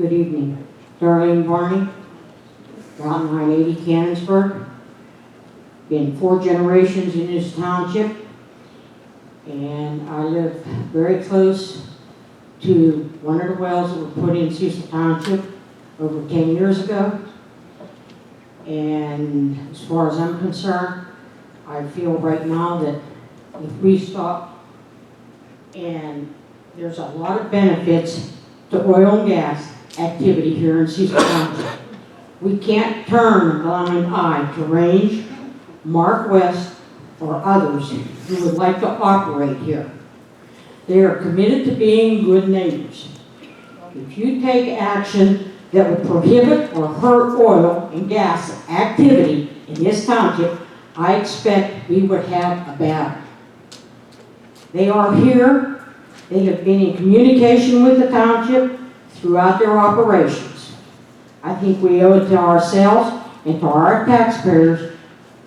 Good evening. Darlene Barney, Route 980 Cannonsburg. Been 4 generations in this township, and I live very close to one of the wells that were put in Cecil Township over 10 years ago. And as far as I'm concerned, I feel right now that if we stop, and there's a lot of benefits to oil and gas activity here in Cecil Township. We can't turn a blind eye to Range, Mark West, or others who would like to operate here. They are committed to being good neighbors. If you take action that would prohibit or hurt oil and gas activity in this township, I expect we would have a battle. They are here. They have been in communication with the township throughout their operations. I think we owe it to ourselves and to our taxpayers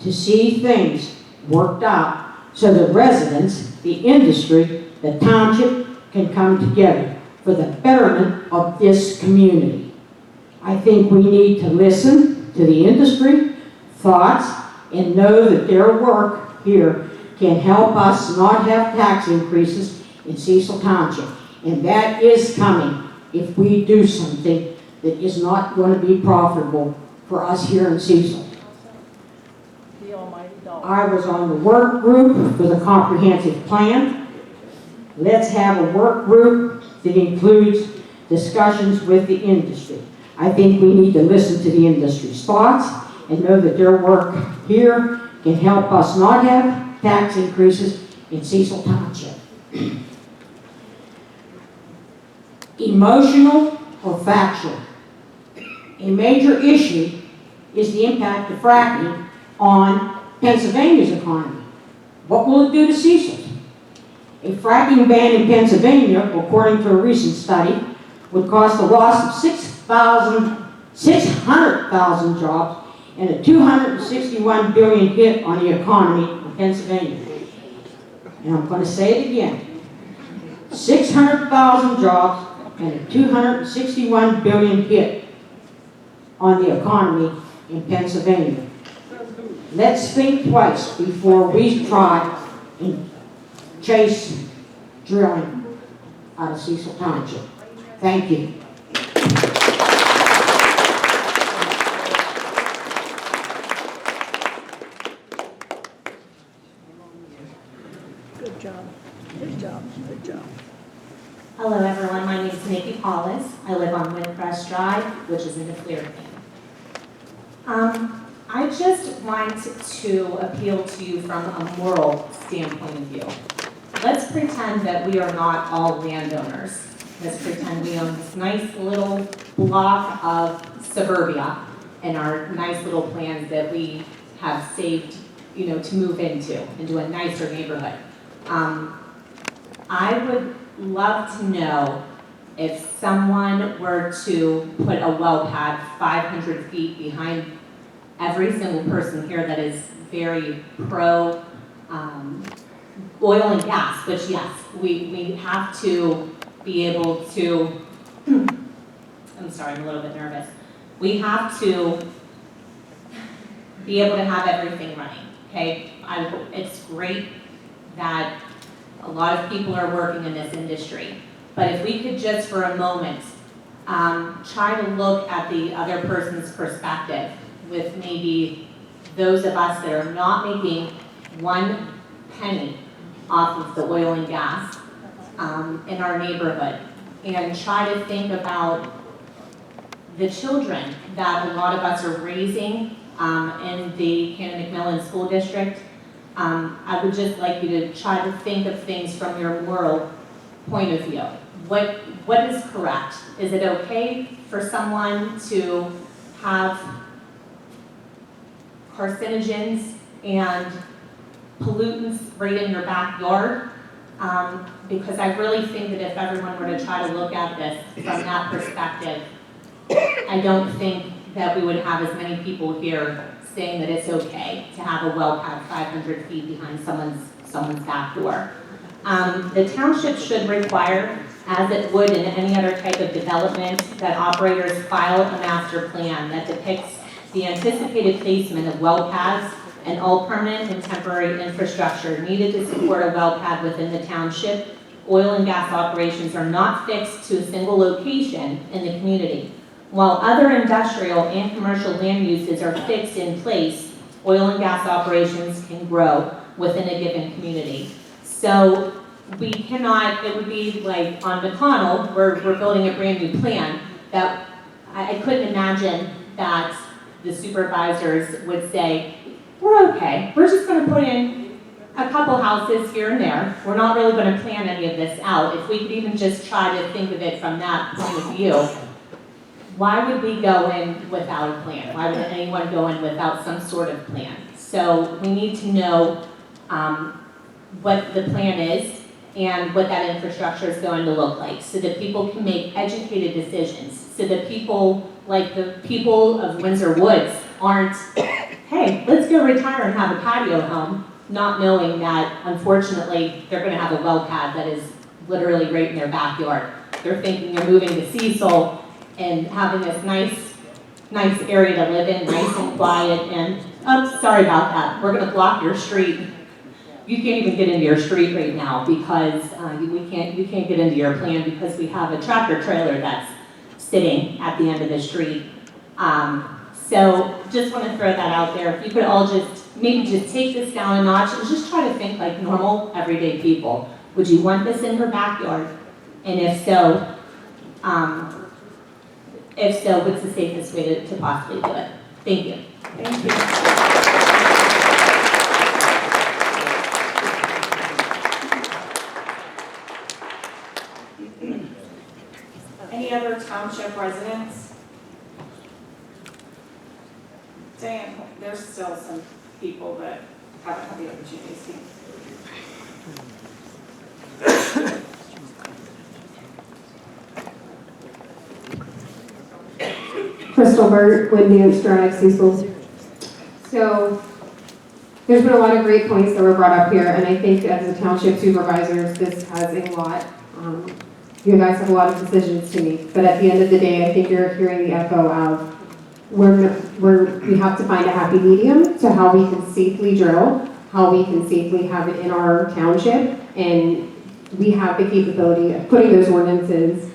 to see things worked out so the residents, the industry, the township can come together for the betterment of this community. I think we need to listen to the industry thoughts and know that their work here can help us not have tax increases in Cecil Township. And that is coming if we do something that is not going to be profitable for us here in Cecil. I was on the work group for the comprehensive plan. Let's have a work group that includes discussions with the industry. I think we need to listen to the industry's thoughts and know that their work here can help us not have tax increases in Cecil Township. Emotional or factual? A major issue is the impact of fracking on Pennsylvania's economy. What will it do to Cecil? A fracking ban in Pennsylvania, according to a recent study, would cause the loss of 600,000 jobs and a $261 billion hit on the economy in Pennsylvania. And I'm going to say it again. 600,000 jobs and a $261 billion hit on the economy in Pennsylvania. Let's think twice before we try and chase drilling out of Cecil Township. Thank you. Good job. Good job. Good job. Hello everyone, my name is Nikki Paulus. I live on Windcrest Drive, which is in the Clear I just want to appeal to you from a moral standpoint of view. Let's pretend that we are not all landowners. Let's pretend we own this nice little block of suburbia and our nice little plans that we have saved, to move into a nicer neighborhood. I would love to know if someone were to put a well pad 500 feet behind every single person here that is very pro oil and gas, which yes, we have to be able to, I'm sorry, I'm a little bit nervous. We have to be able to have everything running, okay? It's great that a lot of people are working in this industry, but if we could just for a moment try to look at the other person's perspective with maybe those of us that are not making 1 penny off of the oil and gas in our neighborhood, and try to think about the children that a lot of us are raising in the Hannah-McMillan School District. I would just like you to try to think of things from your moral point of view. What is correct? Is it okay for someone to have carcinogens and pollutants right in your backyard? Because I really think that if everyone were to try to look at this from that perspective, I don't think that we would have as many people here saying that it's okay to have a well pad 500 feet behind someone's back door. The township should require As it would in any other type of development, that operators file a master plan that depicts the anticipated placement of well pads and all permanent and temporary infrastructure needed to support a well pad within the township. Oil and gas operations are not fixed to a single location in the community. While other industrial and commercial land uses are fixed in place, oil and gas operations can grow within a given community. So we cannot, it would be like on McConnell, we're building a brand new plan that I couldn't imagine that the supervisors would say, we're okay, we're just gonna put in a couple houses here and there. We're not really gonna plan any of this out. If we could even just try to think of it from that point of view, why would we go in without a plan? Why would anyone go in without some sort of plan? So we need to know what the plan is and what that infrastructure is going to look like so that people can make educated decisions, so that people, like the people of Windsor Woods, aren't, hey, let's go retire and have a patio home, not knowing that, unfortunately, they're gonna have a well pad that is literally right in their backyard. They're thinking they're moving to Cecil and having this nice area to live in, nice and quiet, and, oh, sorry about that, we're gonna block your street. You can't even get into your street right now because you can't get into your plan because we have a tractor trailer that's sitting at the end of the street. So just want to throw that out there. If you could all maybe just take this down a notch and just try to think like normal, everyday people. Would you want this in your backyard? And if so, what's the safest way to possibly do it? Thank you. Thank you. Any other township residents? Dan, there's still some people that haven't had the opportunity to speak. Crystal Burt, Wendy and Stronach, Cecil. So there's been a lot of great points that were brought up here, and I think as a township supervisors, this has a lot. You guys have a lot of decisions to make, but at the end of the day, I think you're hearing the echo of we have to find a happy medium to how we can safely drill, how we can safely have it in our township, and we have the capability of putting those ordinances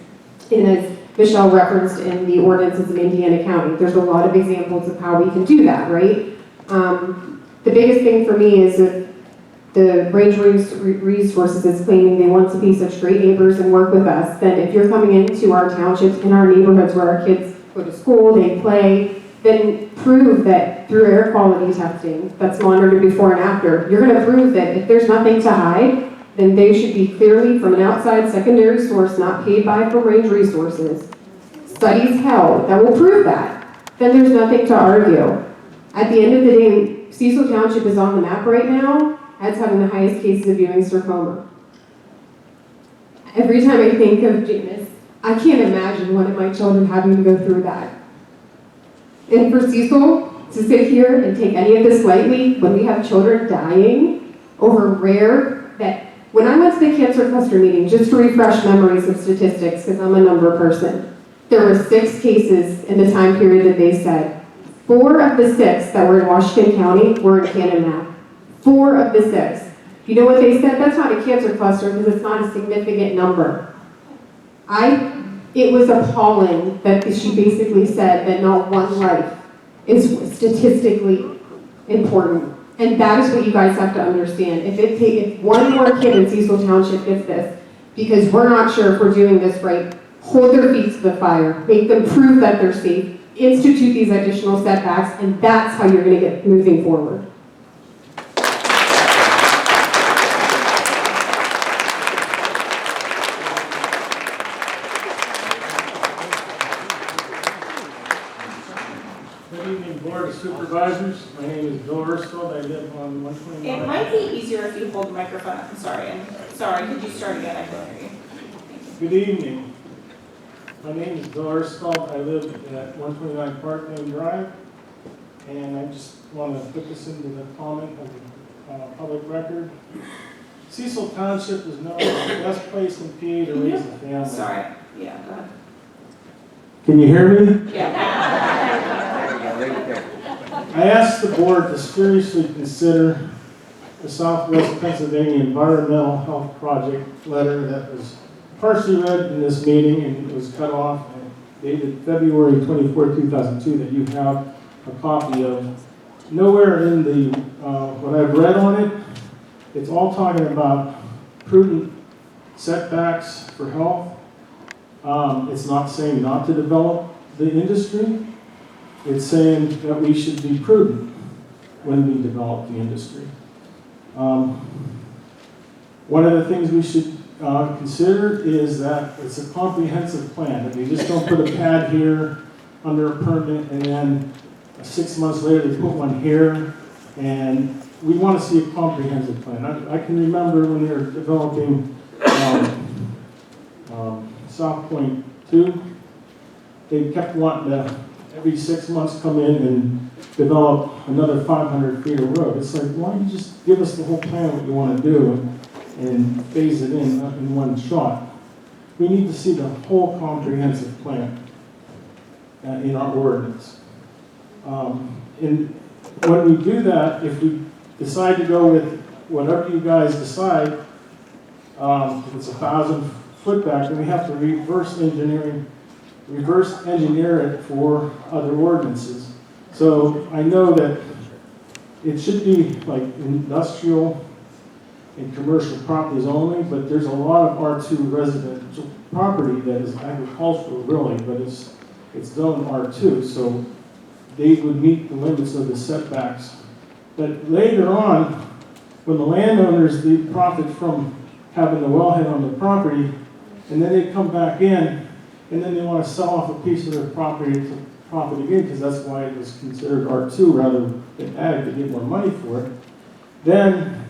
in, as Michelle referenced in the ordinances in Indiana County. There's a lot of examples of how we can do that, right? The biggest thing for me is if the Range Resources is claiming they want to be such great neighbors and work with us, then if you're coming into our townships, in our neighborhoods where our kids go to school, they play, then prove that through air quality testing that's monitored before and after, you're going to prove that if there's nothing to hide, then they should be clearly from an outside secondary source not paid by for Range Resources. Studies held that will prove that. Then there's nothing to argue. At the end of the day, Cecil Township is on the map right now as having the highest cases of Ewing sarcoma. Every time I think of Janus, I can't imagine one of my children having to go through that. And for Cecil to sit here and take any of this lightly when we have children dying over rare, that when I went to the cancer cluster meeting, just to refresh memories of statistics, because I'm a number person, there were 6 cases in the time period that they said. 4 of the 6 that were in Washington County were in Canada. 4 of the 6. You know what they said? That's not a cancer cluster because it's not a significant number. It was appalling that she basically said that not one life is statistically important. And that is what you guys have to understand. If one more kid in Cecil Township gets this, because we're not sure if we're doing this right, hold their feet to the fire, make them prove that they're safe, institute these additional setbacks, and that's how you're going to get moving forward. Good evening, Board of Supervisors. My name is Bill Erskine. I live on 129. It might be easier if you hold the microphone up. I'm sorry, could you start again? I couldn't hear you. Good evening. My name is Bill Erskine. I live at 129 Park Lane Drive. And I just want to put this into the comment of the public record. Cecil Township is known as the best place in PA to raise a family. Sorry, yeah, go ahead. Can you hear me? Yeah. I asked the board to seriously consider the Southwest Pennsylvania Environmental Health Project letter that was partially read in this meeting and it was cut off and dated February 24, 2002 that you have a copy of. Nowhere in the what I've read on it, it's all talking about prudent setbacks for health. It's not saying not to develop the industry. It's saying that we should be prudent when we develop the industry. One of the things we should consider is that it's a comprehensive plan, that we just don't put a pad here under a permit and then 6 months later they put one here, and we want to see a comprehensive plan. I can remember when they were developing South Point 2, they kept wanting to every 6 months come in and develop another 500 feet of road. It's like, why don't you just give us the whole plan what you want to do and phase it in one shot? We need to see the whole comprehensive plan in our ordinance. And when we do that, if we decide to go with whatever you guys decide, if it's 1,000 foot back, then we have to reverse engineer it for other ordinances. So I know that it should be like industrial and commercial properties only, but there's a lot of R2 residential property that is agricultural really, but it's zoned R2, so they would meet the limits of the setbacks. But later on, when the landowners, they profit from having the wellhead on the property, and then they come back in, and then they want to sell off a piece of their property to profit again, because that's why it was considered R2 rather than ag to get more money for it, then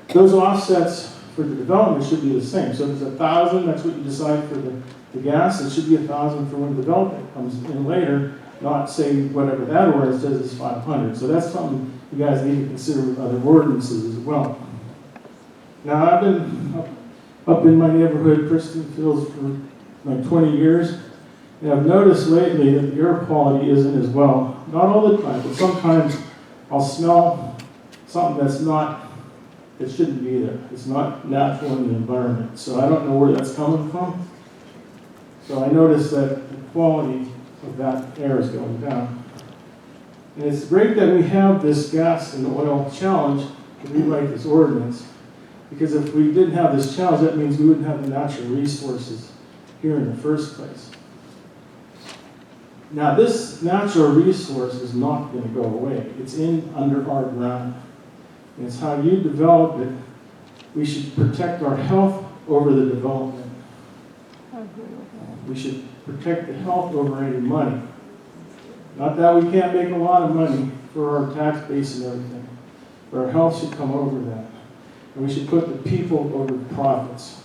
those offsets for the development should be the same. So if it's 1,000, that's what you decide for the gas, it should be 1,000 for when development comes in later, not say whatever that ordinance says is 500. So that's something you guys need to consider with other ordinances as well. Now I've been up in my neighborhood, Kristen Fields, for like 20 years, and I've noticed lately that the air quality isn't as well. Not all the time, but sometimes I'll smell something that shouldn't be there. It's not natural in the environment. So I don't know where that's coming from. So I noticed that the quality of that air is going down. And it's great that we have this gas and oil challenge to rewrite this ordinance, because if we didn't have this challenge, that means we wouldn't have the natural resources here in the first place. Now this natural resource is not going to go away. It's in under our ground. And it's how you develop it. We should protect our health over the development. We should protect the health over any money. Not that we can't make a lot of money for our tax base and everything, but our health should come over that. And we should put the people over the profits.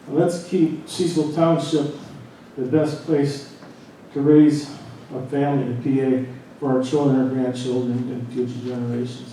And let's keep Cecil Township the best place to raise a family in PA for our children, our grandchildren, and future generations.